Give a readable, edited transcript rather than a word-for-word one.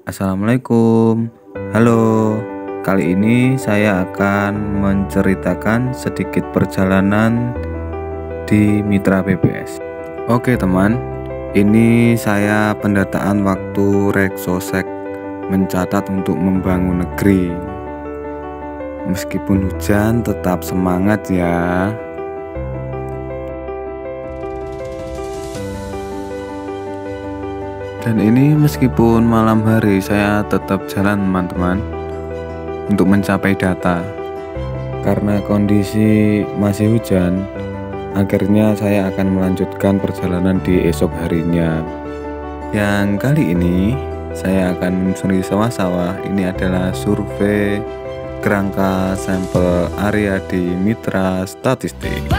Assalamualaikum. Halo. Kali ini saya akan menceritakan sedikit perjalanan di Mitra BBS. Oke teman, ini saya pendataan waktu Reksosek mencatat untuk membangun negeri. Meskipun hujan, tetap semangat ya. Dan ini meskipun malam hari, saya tetap jalan teman-teman untuk mencapai data. Karena kondisi masih hujan, akhirnya saya akan melanjutkan perjalanan di esok harinya. Yang kali ini saya akan menyusuri sawah-sawah. Ini adalah survei kerangka sampel area di Mitra Statistik.